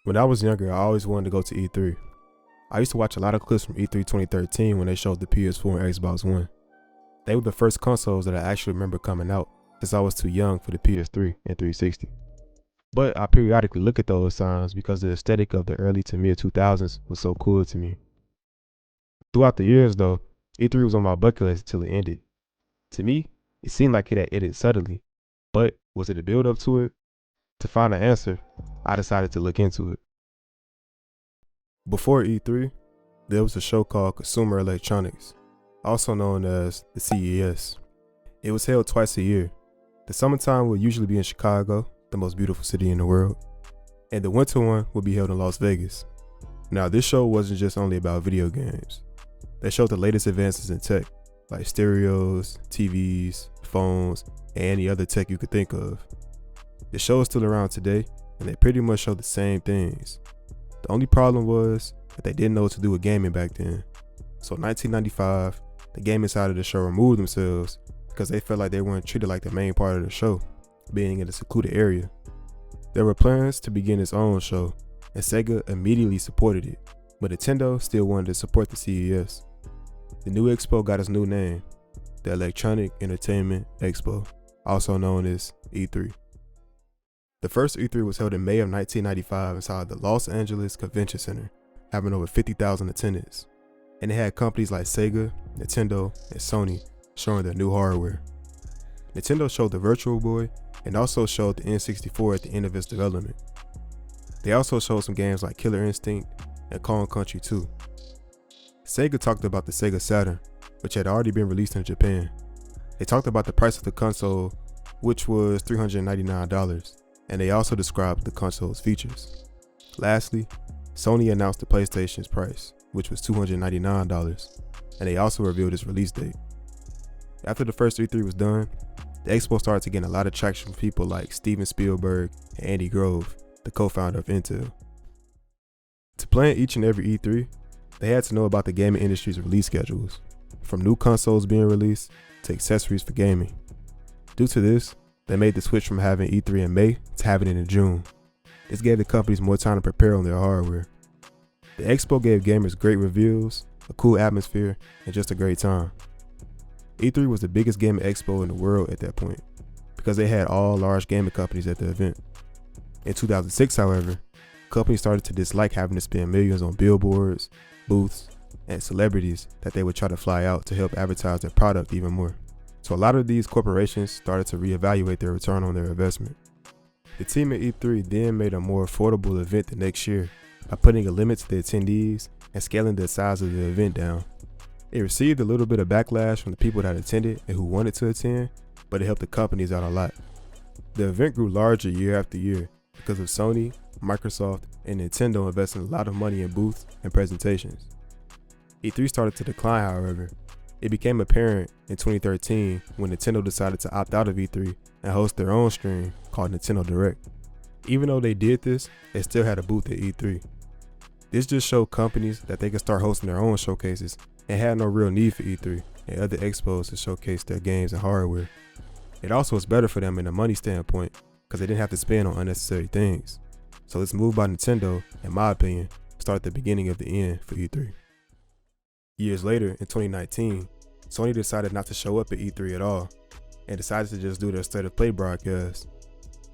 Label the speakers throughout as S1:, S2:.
S1: When I was younger, I always wanted to go to E3. I used to watch a lot of clips from E3 2013 when they showed the PS4 and Xbox One. They were the first consoles that I actually remember coming out, since I was too young for the PS3 and 360. But I periodically look at those times because the aesthetic of the early to mid 2000s was so cool to me. Throughout the years though, E3 was on my bucket list until it ended. To me, it seemed like it had ended suddenly, but was it a build up to it? To find an answer, I decided to look into it. Before E3, there was a show called Consumer Electronics, also known as the CES. It was held twice a year. The summertime would usually be in Chicago, the most beautiful city in the world, and the winter one would be held in Las Vegas. Now, this show wasn't just only about video games. They showed the latest advances in tech, like stereos, TVs, phones, and any other tech you could think of. The show is still around today, and they pretty much show the same things. The only problem was that they didn't know what to do with gaming back then. So in 1995, the gaming side of the show removed themselves because they felt like they weren't treated like the main part of the show, being in a secluded area. There were plans to begin its own show, and Sega immediately supported it, but Nintendo still wanted to support the CES. The new expo got its new name, the Electronic Entertainment Expo, also known as E3. The first E3 was held in May of 1995 inside the Los Angeles Convention Center, having over 50,000 attendants. And it had companies like Sega, Nintendo, and Sony showing their new hardware. Nintendo showed the Virtual Boy and also showed the N64 at the end of its development. They also showed some games like Killer Instinct and Kong Country 2. Sega talked about the Sega Saturn, which had already been released in Japan. They talked about the price of the console, which was $399. And they also described the console's features. Lastly, Sony announced the PlayStation's price, which was $299, and they also revealed its release date. After the first E3 was done, the expo started to gain a lot of traction from people like Steven Spielberg and Andy Grove, the co-founder of Intel. To plan each and every E3, they had to know about the gaming industry's release schedules, from new consoles being released to accessories for gaming. Due to this, they made the switch from having E3 in May to having it in June. This gave the companies more time to prepare on their hardware. The expo gave gamers great reveals, a cool atmosphere, and just a great time. E3 was the biggest gaming expo in the world at that point, because they had all large gaming companies at the event. In 2006, however, companies started to dislike having to spend millions on billboards, booths, and celebrities that they would try to fly out to help advertise their product even more. So a lot of these corporations started to reevaluate their return on their investment. The team at E3 then made a more affordable event the next year by putting a limit to the attendees and scaling the size of the event down. It received a little bit of backlash from the people that attended and who wanted to attend, but it helped the companies out a lot. The event grew larger year after year because of Sony, Microsoft, and Nintendo investing a lot of money in booths and presentations. E3 started to decline, however. It became apparent in 2013 when Nintendo decided to opt out of E3 and host their own stream called Nintendo Direct. Even though they did this, they still had a booth at E3. This just showed companies that they could start hosting their own showcases and had no real need for E3 and other expos to showcase their games and hardware. It also was better for them in a money standpoint because they didn't have to spend on unnecessary things. So this move by Nintendo, in my opinion, started the beginning of the end for E3. Years later, in 2019, Sony decided not to show up at E3 at all and decided to just do their State of Play broadcast.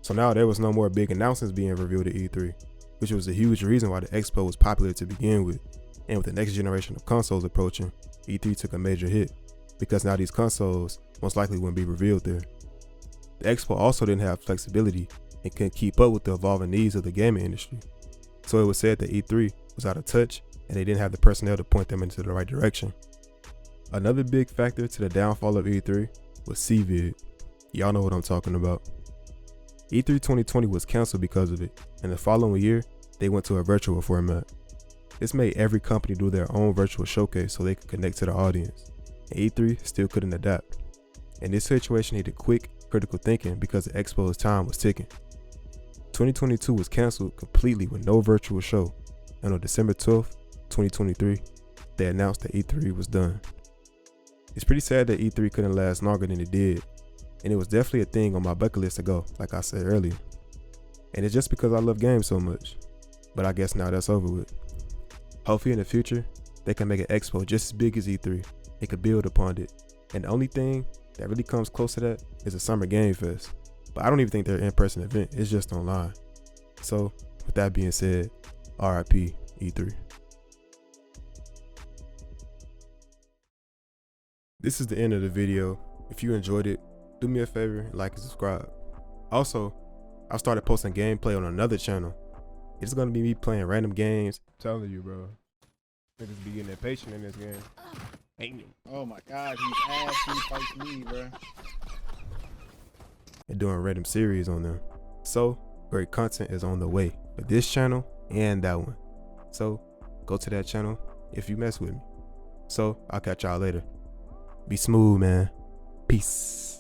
S1: So now there was no more big announcements being revealed at E3, which was a huge reason why the expo was popular to begin with. And with the next generation of consoles approaching, E3 took a major hit because now these consoles most likely wouldn't be revealed there. The expo also didn't have flexibility and couldn't keep up with the evolving needs of the gaming industry. So it was said that E3 was out of touch and they didn't have the personnel to point them into the right direction. Another big factor to the downfall of E3 was CVID. Y'all know what I'm talking about. E3 2020 was canceled because of it, and the following year, they went to a virtual format. This made every company do their own virtual showcase so they could connect to the audience, and E3 still couldn't adapt. And this situation needed quick, critical thinking because the expo's time was ticking. 2022 was canceled completely with no virtual show, and on December 12th, 2023, they announced that E3 was done. It's pretty sad that E3 couldn't last longer than it did, and it was definitely a thing on my bucket list to go, like I said earlier. And it's just because I love games so much. but I guess now that's over with. Hopefully in the future, they can make an expo just as big as E3. They could build upon it. And the only thing that really comes close to that is a Summer Game Fest. But I don't even think they're an in-person event. It's just online. So with that being said, RIP E3. This is the end of the video. If you enjoyed it, do me a favor, like and subscribe. Also, I started posting gameplay on another channel. It's gonna be me playing random games. I'm telling you, bro. Niggas be getting impatient in this game. Ain't me.
S2: Oh my God, he's ass. He fights me, bro.
S1: And doing random series on them. So great content is on the way for this channel and that one. So go to that channel if you mess with me. So I'll catch y'all later. Be smooth, man. Peace.